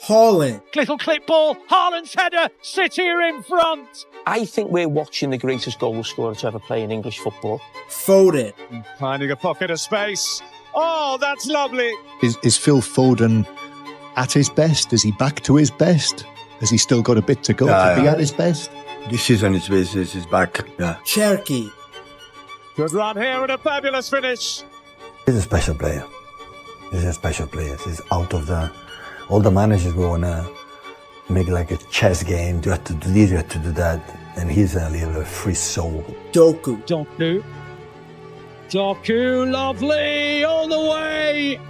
Haaland. Little clip ball, Haaland's header, City are in front. I think we're watching the greatest goal scorer to ever play in English football. Foden. Finding a pocket of space. Oh, that's lovely. Is Phil Foden at his best? Is he back to his best? Has he still got a bit to go to be at his best? This season is back, yeah. Cherki. Good run here and a fabulous finish. He's a special player. He's a special player. He's out of all the managers who want to make like a chess game. You have to do this, you have to do that. And he's a little free soul. Doku. Doku, lovely, all the way.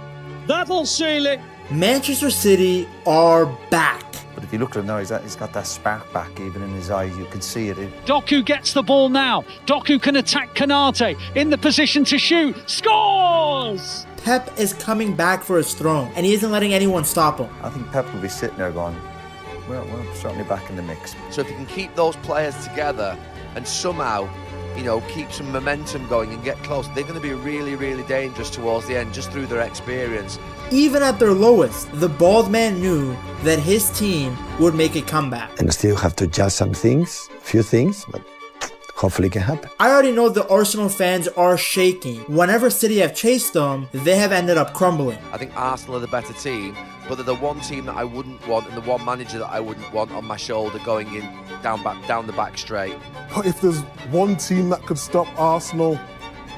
That'll seal it. Manchester City are back. But if you look at him now, he's got that spark back even in his eyes. You can see it. Doku gets the ball now. Doku can attack Kanate. In the position to shoot. Scores! Pep is coming back for his throne, and he isn't letting anyone stop him. I think Pep will be sitting there going, well, we're certainly back in the mix. So if you can keep those players together and somehow, keep some momentum going and get close, they're going to be really, really dangerous towards the end just through their experience. Even at their lowest, the bald man knew that his team would make a comeback. And still have to adjust some things, few things, but hopefully it can happen. I already know the Arsenal fans are shaking. Whenever City have chased them, they have ended up crumbling. I think Arsenal are the better team, but they're the one team that I wouldn't want and the one manager that I wouldn't want on my shoulder going in down the back straight. But if there's one team that could stop Arsenal,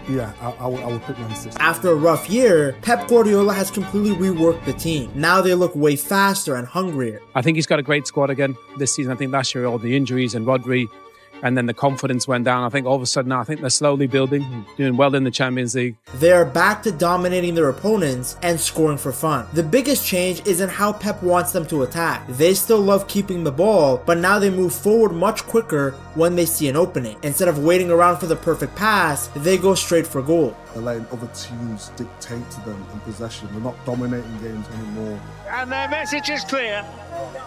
yeah, I would pick Man City. After a rough year, Pep Guardiola has completely reworked the team. Now they look way faster and hungrier. I think he's got a great squad again this season. I think last year all the injuries and Rodri, and then the confidence went down. I think all of a sudden now, I think they're slowly building, doing well in the Champions League. They are back to dominating their opponents and scoring for fun. The biggest change is in how Pep wants them to attack. They still love keeping the ball, but now they move forward much quicker when they see an opening. Instead of waiting around for the perfect pass, they go straight for goal. They're letting other teams dictate to them in possession. They're not dominating games anymore. And their message is clear.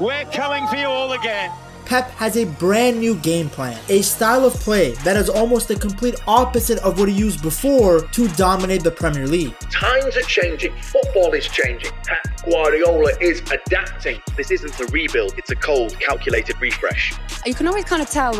We're coming for you all again. Pep has a brand new game plan, a style of play that is almost the complete opposite of what he used before to dominate the Premier League. Times are changing, football is changing, Pep Guardiola is adapting. This isn't a rebuild, it's a cold, calculated refresh. You can always kind of tell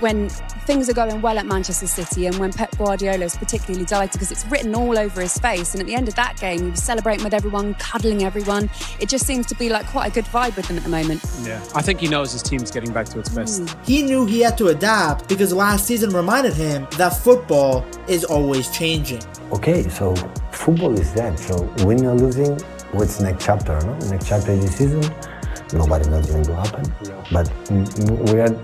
when things are going well at Manchester City and when Pep Guardiola is particularly delighted because it's written all over his face, and at the end of that game he was celebrating with everyone, cuddling everyone. It just seems to be like quite a good vibe with them at the moment. Yeah, I think he knows his team's getting back to its best. He knew he had to adapt because last season reminded him that football is always changing. Okay, so football is that. So winning or losing, what's next chapter? No? Next chapter is this season. Nobody knows when it will happen. Yeah. But we are,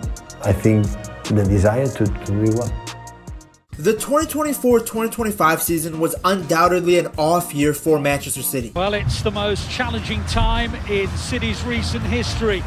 I think, the desire to do well. The 2024-2025 season was undoubtedly an off year for Manchester City. Well, it's the most challenging time in City's recent history.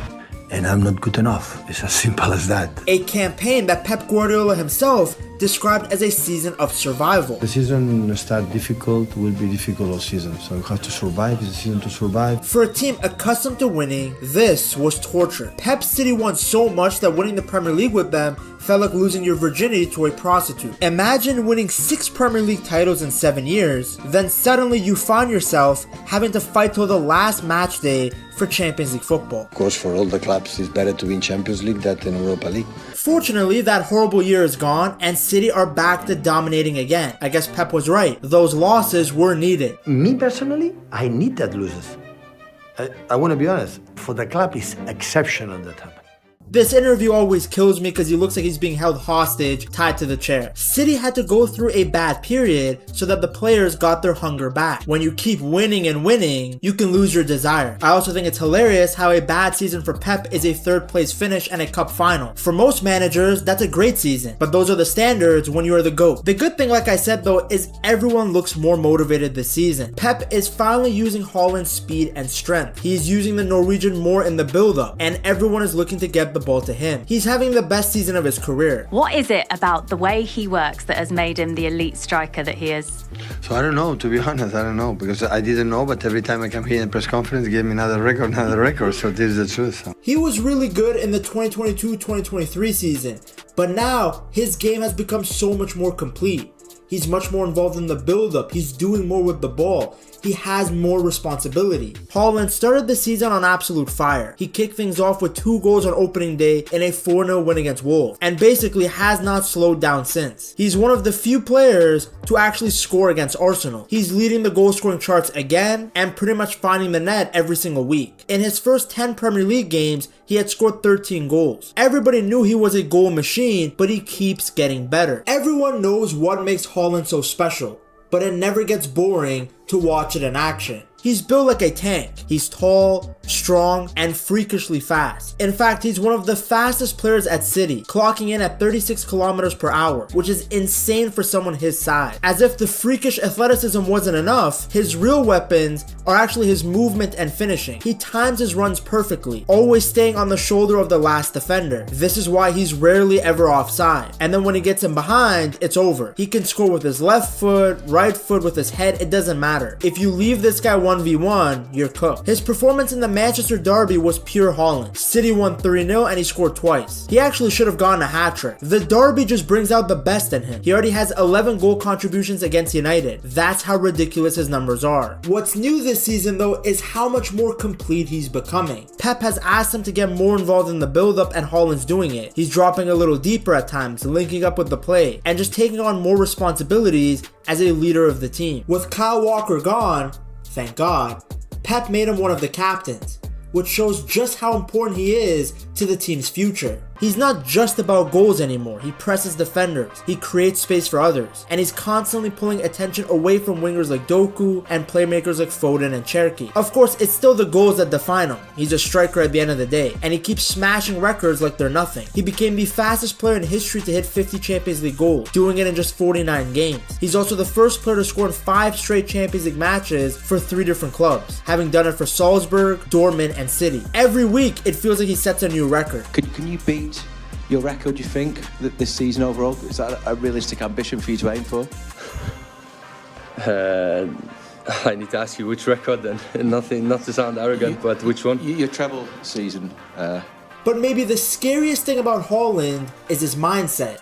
And I'm not good enough. It's as simple as that. A campaign that Pep Guardiola himself described as a season of survival. The season start difficult, will be difficult all season. So you have to survive, it's a season to survive. For a team accustomed to winning, this was torture. Pep City won so much that winning the Premier League with them felt like losing your virginity to a prostitute. Imagine winning 6 Premier League titles in 7 years, then suddenly you find yourself having to fight till the last match day for Champions League football. Of course, for all the clubs, it's better to win Champions League than in Europa League. Fortunately, that horrible year is gone and City are back to dominating again. I guess Pep was right. Those losses were needed. Me personally, I need that losses. I want to be honest. For the club, it's exceptional that happened. This interview always kills me because he looks like he's being held hostage, tied to the chair. City had to go through a bad period so that the players got their hunger back. When you keep winning and winning, you can lose your desire. I also think it's hilarious how a bad season for Pep is a 3rd place finish and a cup final. For most managers, that's a great season, but those are the standards when you are the GOAT. The good thing, like I said though, is everyone looks more motivated this season. Pep is finally using Haaland's speed and strength. He's using the Norwegian more in the build-up, and everyone is looking to get the ball to him. He's having the best season of his career. What is it about the way he works that has made him the elite striker that he is? So I don't know, to be honest, I don't know, because I didn't know, but every time I come here in press conference, he gave me another record, so this is the truth. So. He was really good in the 2022-2023 season, but now his game has become so much more complete. He's much more involved in the build-up. He's doing more with the ball. he has more responsibility. Haaland started the season on absolute fire. He kicked things off with 2 goals on opening day in a 4-0 win against Wolves, and basically has not slowed down since. He's one of the few players to actually score against Arsenal. He's leading the goal scoring charts again and pretty much finding the net every single week. In his first 10 Premier League games, he had scored 13 goals. Everybody knew he was a goal machine, but he keeps getting better. Everyone knows what makes Haaland so special, but it never gets boring to watch it in action. He's built like a tank. He's tall, strong, and freakishly fast. In fact, he's one of the fastest players at City, clocking in at 36 kilometers per hour, which is insane for someone his size. As if the freakish athleticism wasn't enough, his real weapons are actually his movement and finishing. He times his runs perfectly, always staying on the shoulder of the last defender. This is why he's rarely ever offside. And then when he gets him behind, it's over. He can score with his left foot, right foot, with his head, it doesn't matter. If you leave this guy 1v1, you're cooked. His performance in the Manchester derby was pure Haaland. City won 3-0 and he scored twice. He actually should have gotten a hat-trick. The derby just brings out the best in him. He already has 11 goal contributions against United. That's how ridiculous his numbers are. What's new this season though is how much more complete he's becoming. Pep has asked him to get more involved in the build-up and Haaland's doing it. He's dropping a little deeper at times, linking up with the play, and just taking on more responsibilities as a leader of the team. With Kyle Walker gone, thank God, Pep made him one of the captains, which shows just how important he is to the team's future. He's not just about goals anymore. He presses defenders, he creates space for others, and he's constantly pulling attention away from wingers like Doku and playmakers like Foden and Cherki. Of course, it's still the goals that define him. He's a striker at the end of the day, and he keeps smashing records like they're nothing. He became the fastest player in history to hit 50 Champions League goals, doing it in just 49 games. He's also the first player to score in 5 straight Champions League matches for 3 different clubs, having done it for Salzburg, Dortmund, and City. Every week, it feels like he sets a new record. Can you beat your record, do you think, that this season overall? Is that a realistic ambition for you to aim for? I need to ask you which record then. Not to sound arrogant, but which one? Your treble season. But maybe the scariest thing about Haaland is his mindset.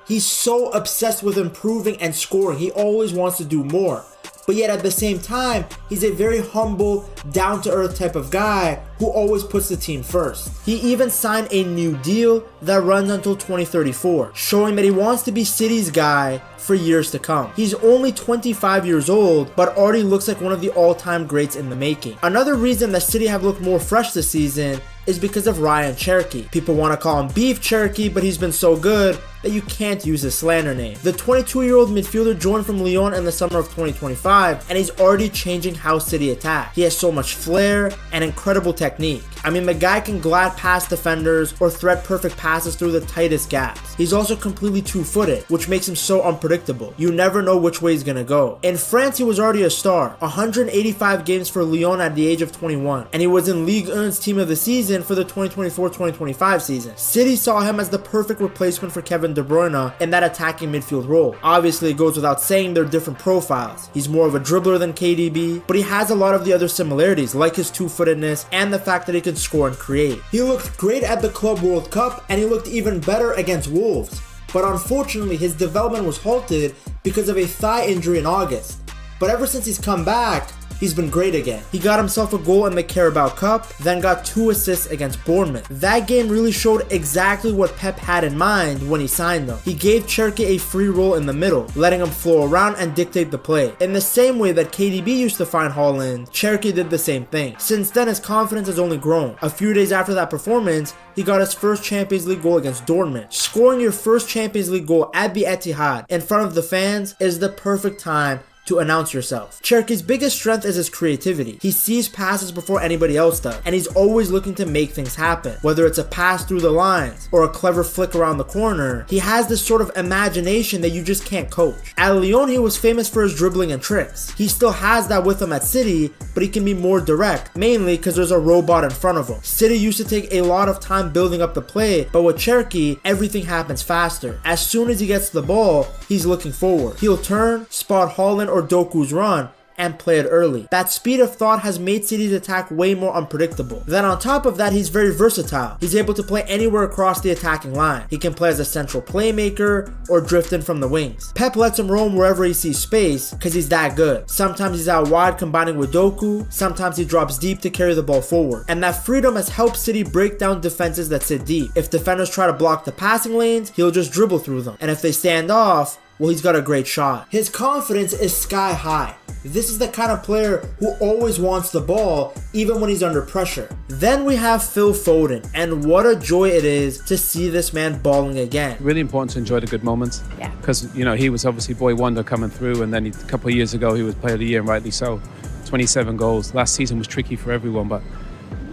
He's so obsessed with improving and scoring. He always wants to do more. But yet at the same time, he's a very humble, down-to-earth type of guy who always puts the team first. He even signed a new deal that runs until 2034, showing that he wants to be City's guy for years to come. He's only 25 years old, but already looks like one of the all-time greats in the making. Another reason that City have looked more fresh this season is because of Ryan Cherki. People want to call him Beef Cherki, but he's been so good that you can't use his slander name. The 22-year-old midfielder joined from Lyon in the summer of 2025, and he's already changing how City attack. He has so much flair and incredible technique. I mean, the guy can glide past defenders or thread perfect passes through the tightest gaps. He's also completely two-footed, which makes him so unpredictable. You never know which way he's gonna go. In France, he was already a star. 185 games for Lyon at the age of 21, and he was in Ligue 1's Team of the Season for the 2024-2025 season. City saw him as the perfect replacement for Kevin De Bruyne in that attacking midfield role. Obviously, it goes without saying they're different profiles. He's more of a dribbler than KDB, but he has a lot of the other similarities, like his two-footedness and the fact that he can score and create. He looked great at the Club World Cup, and he looked even better against Wolves. But unfortunately, his development was halted because of a thigh injury in August. But ever since he's come back, he's been great again. He got himself a goal in the Carabao Cup, then got 2 assists against Bournemouth. That game really showed exactly what Pep had in mind when he signed him. He gave Cherki a free role in the middle, letting him flow around and dictate the play. In the same way that KDB used to find Haaland, Cherki did the same thing. Since then, his confidence has only grown. A few days after that performance, he got his first Champions League goal against Dortmund. Scoring your first Champions League goal at the Etihad in front of the fans is the perfect time to announce yourself. Cherki's biggest strength is his creativity. He sees passes before anybody else does, and he's always looking to make things happen. Whether it's a pass through the lines or a clever flick around the corner, he has this sort of imagination that you just can't coach. At Lyon, he was famous for his dribbling and tricks. He still has that with him at City, but he can be more direct, mainly because there's a robot in front of him. City used to take a lot of time building up the play, but with Cherki, everything happens faster. As soon as he gets the ball, he's looking forward. He'll turn, spot Haaland or Doku's run, and play it early. That speed of thought has made City's attack way more unpredictable. Then on top of that, he's very versatile. He's able to play anywhere across the attacking line. He can play as a central playmaker or drift in from the wings. Pep lets him roam wherever he sees space because he's that good. Sometimes he's out wide combining with Doku, sometimes he drops deep to carry the ball forward. And that freedom has helped City break down defenses that sit deep. If defenders try to block the passing lanes, he'll just dribble through them. And if they stand off, well, he's got a great shot. His confidence is sky high. This is the kind of player who always wants the ball, even when he's under pressure. Then we have Phil Foden, and what a joy it is to see this man balling again. Really important to enjoy the good moments. Yeah. Because, you know, he was obviously boy wonder coming through, and then a couple of years ago he was player of the year, and rightly so. 27 goals. Last season was tricky for everyone, but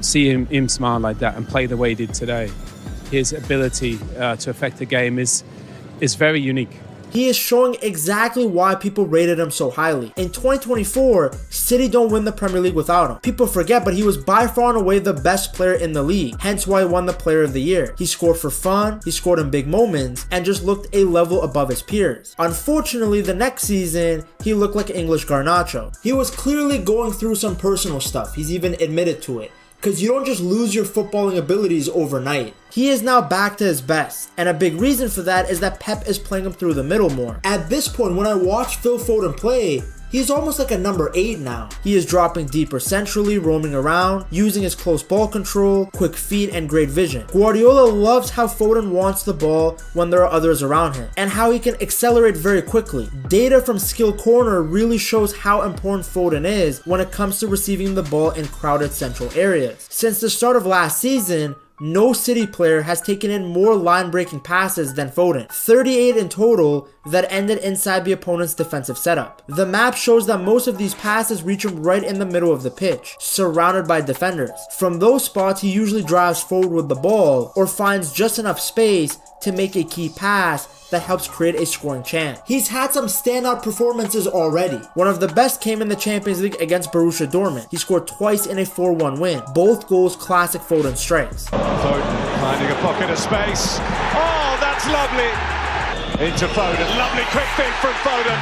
seeing him smile like that and play the way he did today, his ability to affect the game is very unique. He is showing exactly why people rated him so highly. In 2024, City don't win the Premier League without him. People forget, but he was by far and away the best player in the league, hence why he won the Player of the Year. He scored for fun, he scored in big moments, and just looked a level above his peers. Unfortunately, the next season, he looked like English Garnacho. He was clearly going through some personal stuff. He's even admitted to it. Because you don't just lose your footballing abilities overnight. He is now back to his best, and a big reason for that is that Pep is playing him through the middle more. At this point, when I watch Phil Foden play, he's almost like a number 8 now. He is dropping deeper centrally, roaming around, using his close ball control, quick feet, and great vision. Guardiola loves how Foden wants the ball when there are others around him, and how he can accelerate very quickly. Data from Skill Corner really shows how important Foden is when it comes to receiving the ball in crowded central areas. Since the start of last season, no City player has taken in more line-breaking passes than Foden, 38 in total that ended inside the opponent's defensive setup. The map shows that most of these passes reach him right in the middle of the pitch, surrounded by defenders. From those spots, he usually drives forward with the ball or finds just enough space to make a key pass that helps create a scoring chance. He's had some standout performances already. One of the best came in the Champions League against Borussia Dortmund. He scored twice in a 4-1 win. Both goals classic Foden strikes. Foden finding a pocket of space. Oh, that's lovely. Into Foden. Lovely quick feed from Foden,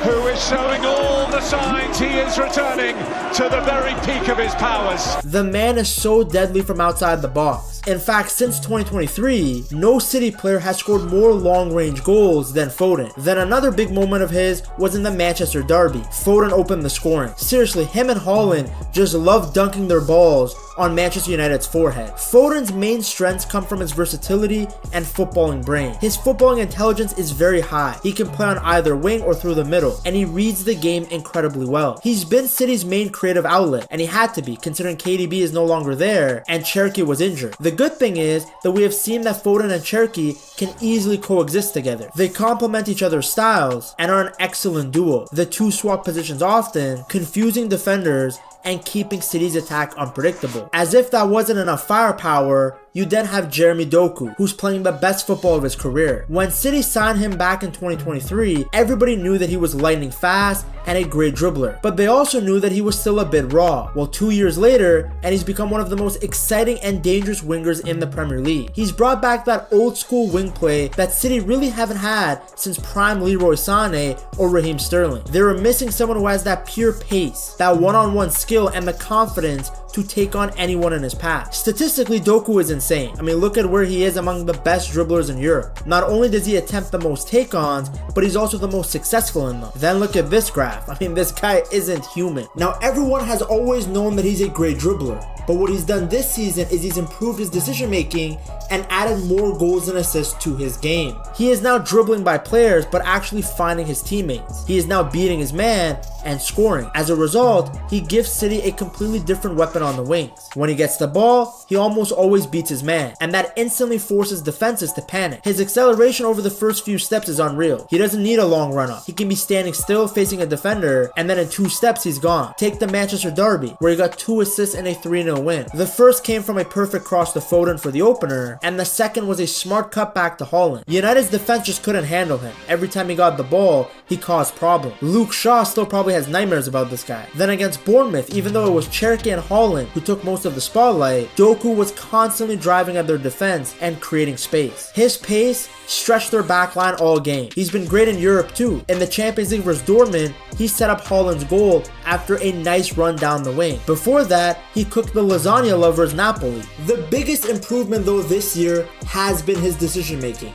who is showing all the signs he is returning to the very peak of his powers. The man is so deadly from outside the box. In fact, since 2023, no City player has scored more long-range goals than Foden. Then another big moment of his was in the Manchester derby. Foden opened the scoring. Seriously, him and Haaland just love dunking their balls on Manchester United's forehead. Foden's main strengths come from his versatility and footballing brain. His footballing intelligence is very high. He can play on either wing or through the middle, and he reads the game incredibly well. He's been City's main creative outlet, and he had to be, considering KDB is no longer there and Cherki was injured. The good thing is that we have seen that Foden and Cherki can easily coexist together. They complement each other's styles and are an excellent duo. The two swap positions often, confusing defenders and keeping City's attack unpredictable. As if that wasn't enough firepower, you then have Jeremy Doku, who's playing the best football of his career. When City signed him back in 2023, everybody knew that he was lightning fast and a great dribbler, but they also knew that he was still a bit raw. Well, 2 years later, and he's become one of the most exciting and dangerous wingers in the Premier League. He's brought back that old school wing play that City really haven't had since prime Leroy Sané or Raheem Sterling. They were missing someone who has that pure pace, that one-on-one skill, and the confidence to take on anyone in his path. Statistically, Doku is insane. I mean, look at where he is among the best dribblers in Europe. Not only does he attempt the most take-ons, but he's also the most successful in them. Then look at this graph. I mean, this guy isn't human. Now, everyone has always known that he's a great dribbler, but what he's done this season is he's improved his decision making and added more goals and assists to his game. He is now dribbling by players, but actually finding his teammates. He is now beating his man and scoring. As a result, he gives City a completely different weapon on the wings. When he gets the ball, he almost always beats his man, and that instantly forces defenses to panic. His acceleration over the first few steps is unreal. He doesn't need a long run up. He can be standing still facing a defender, and then in 2 steps he's gone. Take the Manchester derby, where he got 2 assists and a 3-0 win. The first came from a perfect cross to Foden for the opener, corner, and the second was a smart cutback to Haaland. United's defense just couldn't handle him. Every time he got the ball, he caused problems. Luke Shaw still probably has nightmares about this guy. Then against Bournemouth, even though it was Cherki and Haaland who took most of the spotlight, Doku was constantly driving at their defense and creating space. His pace stretched their backline all game. He's been great in Europe too. In the Champions League versus Dortmund, he set up Haaland's goal after a nice run down the wing. Before that, he cooked the lasagna lovers Napoli. The biggest improvement though this year has been his decision making.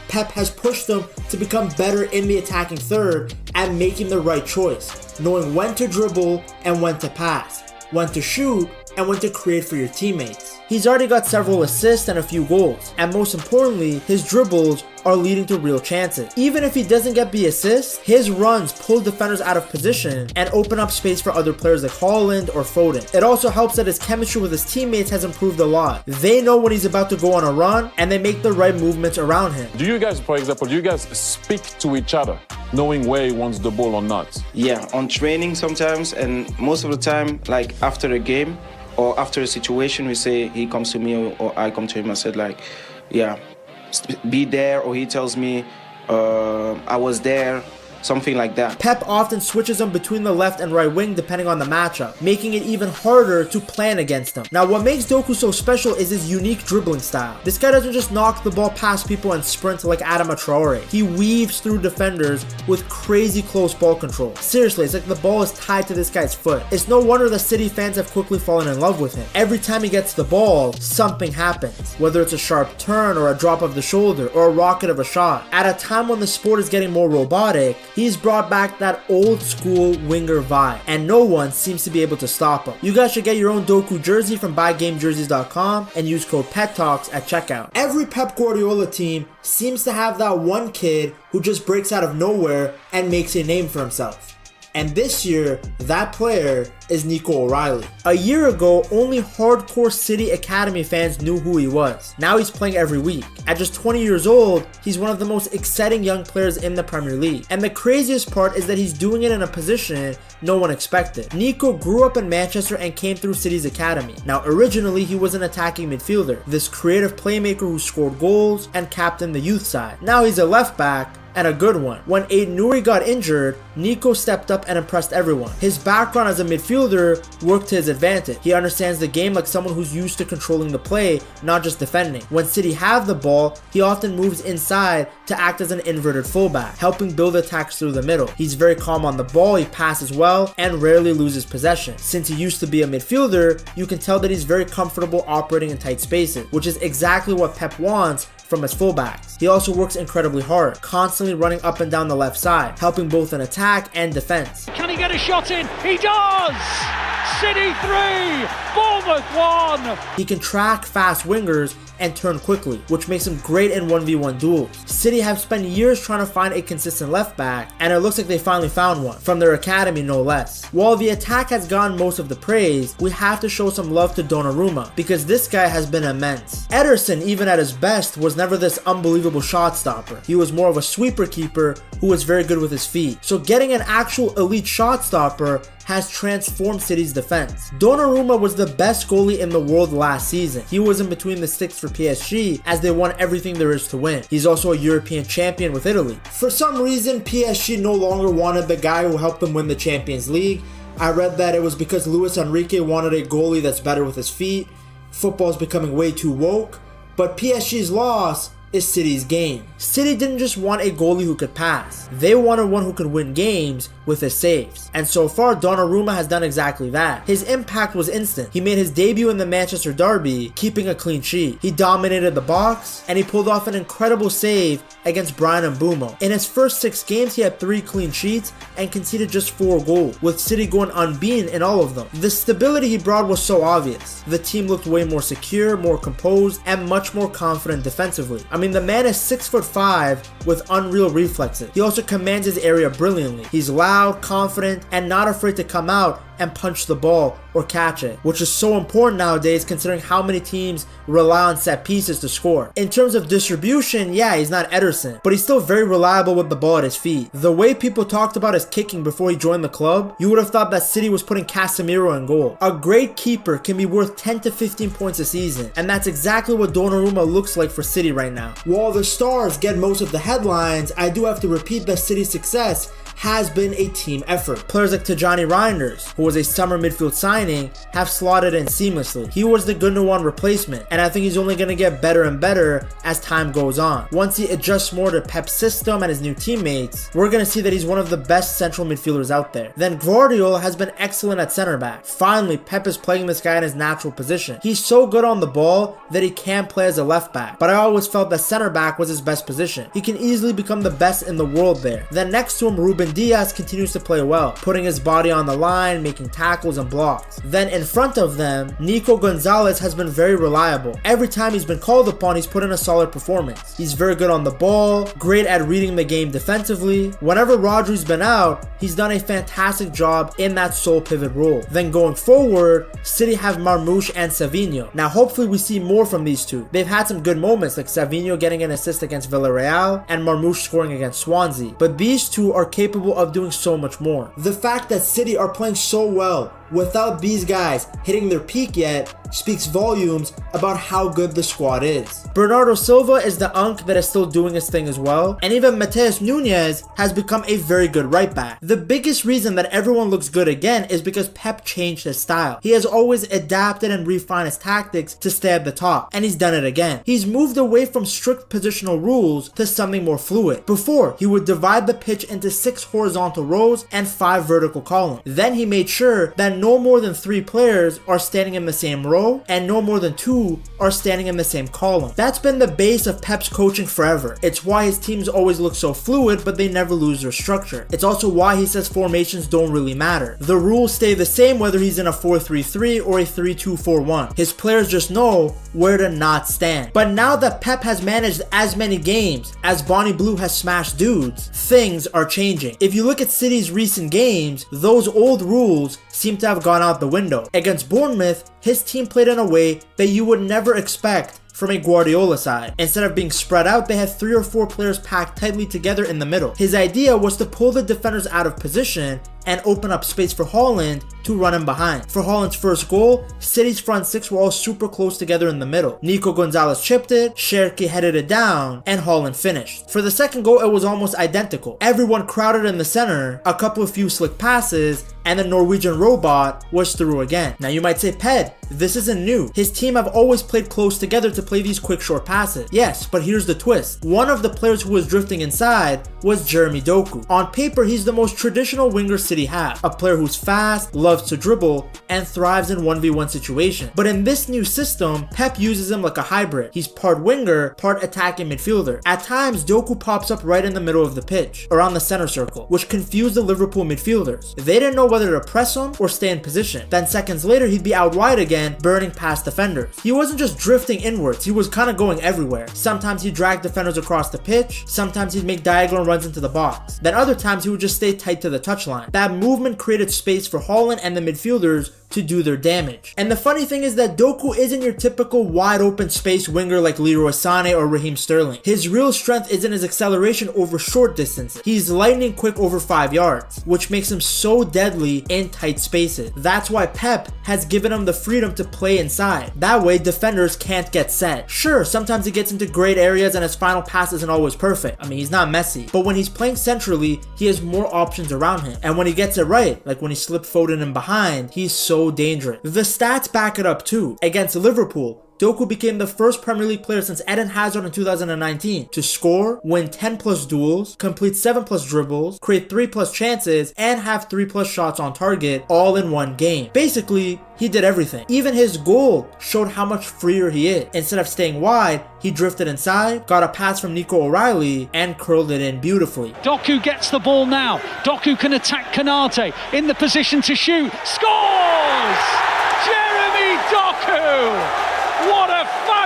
Pep has pushed them to become better in the attacking third and making the right choice, knowing when to dribble and when to pass, when to shoot and when to create for your teammates. He's already got several assists and a few goals, and most importantly, his dribbles are leading to real chances. Even if he doesn't get the assist, his runs pull defenders out of position and open up space for other players like Haaland or Foden. It also helps that his chemistry with his teammates has improved a lot. They know when he's about to go on a run and they make the right movements around him. Do you guys, for example, speak to each other, knowing where he wants the ball or not? Yeah, on training sometimes, and most of the time, like after a game or after a situation, we say he comes to me or I come to him. I said like, yeah, be there, or he tells me I was there, something like that. Pep often switches them between the left and right wing depending on the matchup, making it even harder to plan against them. Now what makes Doku so special is his unique dribbling style. This guy doesn't just knock the ball past people and sprint like Adama Traore. He weaves through defenders with crazy close ball control. Seriously, it's like the ball is tied to this guy's foot. It's no wonder the City fans have quickly fallen in love with him. Every time he gets the ball, something happens. Whether it's a sharp turn or a drop of the shoulder or a rocket of a shot. At a time when the sport is getting more robotic, he's brought back that old school winger vibe, and no one seems to be able to stop him. You guys should get your own Doku jersey from buygamejerseys.com and use code PedTalks at checkout. Every Pep Guardiola team seems to have that one kid who just breaks out of nowhere and makes a name for himself. And this year, that player is Nico O'Reilly. A year ago, only hardcore City Academy fans knew who he was. Now he's playing every week. At just 20 years old, he's one of the most exciting young players in the Premier League. And the craziest part is that he's doing it in a position no one expected. Nico grew up in Manchester and came through City's academy. Now originally, he was an attacking midfielder, this creative playmaker who scored goals and captained the youth side. Now he's a left back, and a good one. When Aiden Nuri got injured, Nico stepped up and impressed everyone. His background as a midfielder worked to his advantage. He understands the game like someone who's used to controlling the play, not just defending. When City have the ball, he often moves inside to act as an inverted fullback, helping build attacks through the middle. He's very calm on the ball, he passes well, and rarely loses possession. Since he used to be a midfielder, you can tell that he's very comfortable operating in tight spaces, which is exactly what Pep wants from his fullbacks. He also works incredibly hard, constantly running up and down the left side, helping both in attack and defense. Can he get a shot in? He does! City 3, Bournemouth 1! He can track fast wingers and turn quickly, which makes him great in 1v1 duels. City have spent years trying to find a consistent left back, and it looks like they finally found one, from their academy no less. While the attack has gotten most of the praise, we have to show some love to Donnarumma, because this guy has been immense. Ederson, even at his best, was never this unbelievable shot stopper. He was more of a sweeper keeper who was very good with his feet. So getting an actual elite shot stopper has transformed City's defense. Donnarumma was the best goalie in the world last season. He was in between the sticks for PSG as they won everything there is to win. He's also a European champion with Italy. For some reason, PSG no longer wanted the guy who helped them win the Champions League. I read that it was because Luis Enrique wanted a goalie that's better with his feet. Football's becoming way too woke. But PSG's loss is City's gain. City didn't just want a goalie who could pass. They wanted one who could win games with his saves. And so far, Donnarumma has done exactly that. His impact was instant. He made his debut in the Manchester derby, keeping a clean sheet. He dominated the box, and he pulled off an incredible save against Brian Mbeumo. In his first 6 games, he had 3 clean sheets and conceded just 4 goals, with City going unbeaten in all of them. The stability he brought was so obvious. The team looked way more secure, more composed, and much more confident defensively. I mean, the man is 6'5" with unreal reflexes. He also commands his area brilliantly. He's loud, confident, and not afraid to come out and punch the ball or catch it, which is so important nowadays considering how many teams rely on set pieces to score. In terms of distribution, yeah, he's not Ederson, but he's still very reliable with the ball at his feet. The way people talked about his kicking before he joined the club, you would have thought that City was putting Casemiro in goal. A great keeper can be worth 10 to 15 points a season, and that's exactly what Donnarumma looks like for City right now. While the stars get most of the headlines, I do have to repeat that City's success has been a team effort. Players like Tijani Reinders, who was a summer midfield signing, have slotted in seamlessly. He was the Gundogan replacement, and I think he's only going to get better and better as time goes on. Once he adjusts more to Pep's system and his new teammates, we're going to see that he's one of the best central midfielders out there. Then Guardiola has been excellent at center back. Finally, Pep is playing this guy in his natural position. He's so good on the ball that he can play as a left back, but I always felt that center back was his best position. He can easily become the best in the world there. Then next to him, Ruben Diaz continues to play well, putting his body on the line, making tackles and blocks. Then in front of them, Nico Gonzalez has been very reliable. Every time he's been called upon, he's put in a solid performance. He's very good on the ball, great at reading the game defensively. Whenever Rodri's been out, he's done a fantastic job in that sole pivot role. Then going forward, City have Marmoush and Savinho. Now hopefully we see more from these two. They've had some good moments, like Savinho getting an assist against Villarreal and Marmoush scoring against Swansea, but these two are capable of doing so much more. The fact that City are playing so well without these guys hitting their peak yet speaks volumes about how good the squad is. Bernardo Silva is the unk that is still doing his thing as well, and even Mateus Nunes has become a very good right back. The biggest reason that everyone looks good again is because Pep changed his style. He has always adapted and refined his tactics to stay at the top, and he's done it again. He's moved away from strict positional rules to something more fluid. Before, he would divide the pitch into 6 horizontal rows and 5 vertical columns. Then he made sure that no more than 3 players are standing in the same row and no more than 2 are standing in the same column. That's been the base of Pep's coaching forever. It's why his teams always look so fluid, but they never lose their structure. It's also why he says formations don't really matter. The rules stay the same whether he's in a 4-3-3 or a 3-2-4-1. His players just know where to not stand. But now that Pep has managed as many games as Bonnie Blue has smashed dudes, things are changing. If you look at City's recent games, those old rules seem to have gone out the window. Against Bournemouth, his team played in a way that you would never expect from a Guardiola side. Instead of being spread out, they had 3 or 4 players packed tightly together in the middle. His idea was to pull the defenders out of position and open up space for Haaland to run him behind. For Haaland's first goal, City's front 6 were all super close together in the middle. Nico Gonzalez chipped it, Cherki headed it down, and Haaland finished. For the second goal, it was almost identical. Everyone crowded in the center, a couple of few slick passes, and the Norwegian robot was through again. Now you might say, Ped, this isn't new. His team have always played close together to play these quick short passes. Yes, but here's the twist. One of the players who was drifting inside was Jeremy Doku. On paper, he's the most traditional winger City have. A player who's fast, loves to dribble, and thrives in 1v1 situations. But in this new system, Pep uses him like a hybrid. He's part winger, part attacking midfielder. At times, Doku pops up right in the middle of the pitch, around the center circle, which confused the Liverpool midfielders. They didn't know whether to press him or stay in position. Then seconds later, he'd be out wide again, burning past defenders. He wasn't just drifting inwards, he was kind of going everywhere. Sometimes he'd drag defenders across the pitch, sometimes he'd make diagonal runs into the box. Then other times he would just stay tight to the touchline. That movement created space for Haaland and the midfielders to do their damage. And the funny thing is that Doku isn't your typical wide open space winger like Leroy Sané or Raheem Sterling. His real strength isn't his acceleration over short distances. He's lightning quick over 5 yards, which makes him so deadly in tight spaces. That's why Pep has given him the freedom to play inside. That way defenders can't get set. Sure, sometimes he gets into great areas and his final pass isn't always perfect. I mean, he's not Messi. But when he's playing centrally, he has more options around him. And when he gets it right, like when he slipped Foden in behind, he's so dangerous. The stats back it up too. Against Liverpool, Doku became the first Premier League player since Eden Hazard in 2019 to score, win 10 plus duels, complete 7 plus dribbles, create 3 plus chances, and have 3 plus shots on target all in one game. Basically, he did everything. Even his goal showed how much freer he is. Instead of staying wide, he drifted inside, got a pass from Nico O'Reilly, and curled it in beautifully. Doku gets the ball now. Doku can attack Konate, in the position to shoot. Scores! Jeremy Doku! What a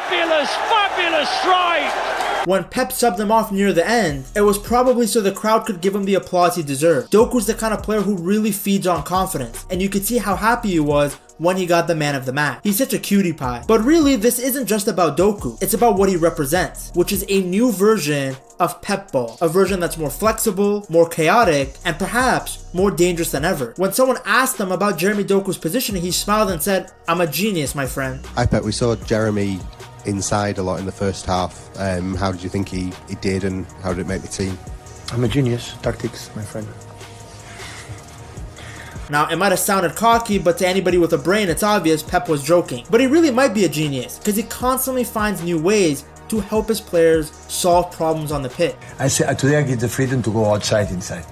Fabulous, fabulous strike! When Pep subbed him off near the end, it was probably so the crowd could give him the applause he deserved. Doku's the kind of player who really feeds on confidence, and you could see how happy he was when he got the man of the match. He's such a cutie pie. But really, this isn't just about Doku, it's about what he represents, which is a new version of Pep ball, a version that's more flexible, more chaotic, and perhaps more dangerous than ever. When someone asked him about Jeremy Doku's positioning, he smiled and said, "I'm a genius, my friend." Hi Pep, we saw Jeremy inside a lot in the first half. How did you think he did, and how did it make the team? I'm a genius. Tactics, my friend. Now, it might have sounded cocky, but to anybody with a brain, it's obvious Pep was joking. But he really might be a genius, because he constantly finds new ways to help his players solve problems on the pitch. I said today I give the freedom to go outside, inside.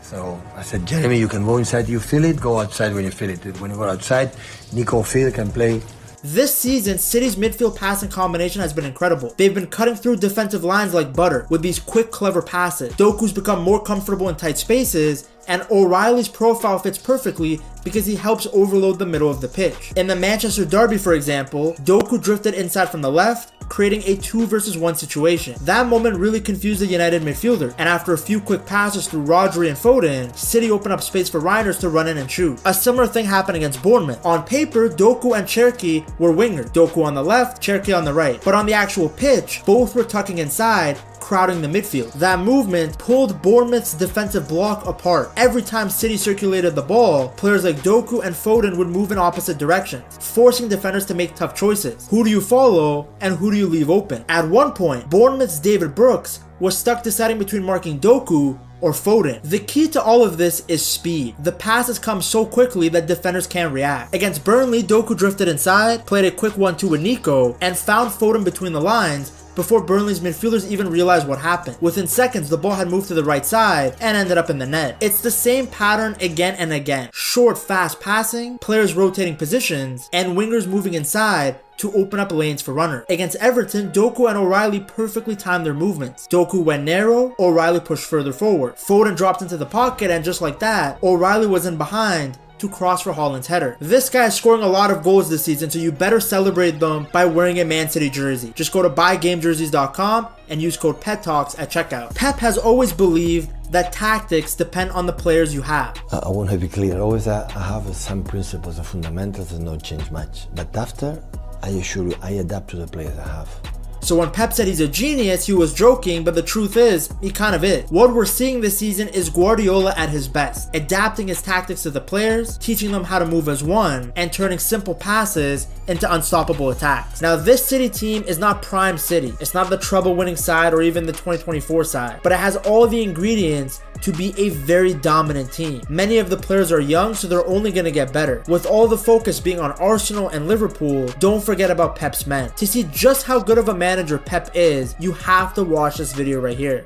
So I said, Jeremy, you can go inside, you feel it, go outside when you feel it. When you go outside, Nico Phil can play. This season, City's midfield passing combination has been incredible. They've been cutting through defensive lines like butter with these quick, clever passes. Doku's become more comfortable in tight spaces, and O'Reilly's profile fits perfectly because he helps overload the middle of the pitch. In the Manchester derby, for example, Doku drifted inside from the left, creating a 2 versus 1 situation. That moment really confused the United midfielder, and after a few quick passes through Rodri and Foden, City opened up space for Reinders to run in and shoot. A similar thing happened against Bournemouth. On paper, Doku and Cherki were wingers, Doku on the left, Cherki on the right. But on the actual pitch, both were tucking inside, crowding the midfield. That movement pulled Bournemouth's defensive block apart. Every time City circulated the ball, players like Doku and Foden would move in opposite directions, forcing defenders to make tough choices. Who do you follow and who do you leave open? At one point, Bournemouth's David Brooks was stuck deciding between marking Doku or Foden. The key to all of this is speed. The passes come so quickly that defenders can't react. Against Burnley, Doku drifted inside, played a quick 1-2 with Nico, and found Foden between the lines before Burnley's midfielders even realized what happened. Within seconds, the ball had moved to the right side and ended up in the net. It's the same pattern again and again. Short, fast passing, players rotating positions, and wingers moving inside to open up lanes for runners. Against Everton, Doku and O'Reilly perfectly timed their movements. Doku went narrow, O'Reilly pushed further forward. Foden dropped into the pocket, and just like that, O'Reilly was in behind to cross for Haaland's header. This guy is scoring a lot of goals this season, so you better celebrate them by wearing a Man City jersey. Just go to buygamejerseys.com and use code PedTalks at checkout. Pep has always believed that tactics depend on the players you have. I want to be clear. Always I have some principles and fundamentals that don't change much. But after, I assure you, I adapt to the players I have. So when Pep said he's a genius, he was joking, but the truth is, he kind of is. What we're seeing this season is Guardiola at his best, adapting his tactics to the players, teaching them how to move as one, and turning simple passes into unstoppable attacks. Now, this City team is not prime City. It's not the treble-winning side or even the 2024 side, but it has all the ingredients to be a very dominant team. Many of the players are young, so they're only going to get better. With all the focus being on Arsenal and Liverpool, don't forget about Pep's men. To see just how good of a manager Pep is, you have to watch this video right here.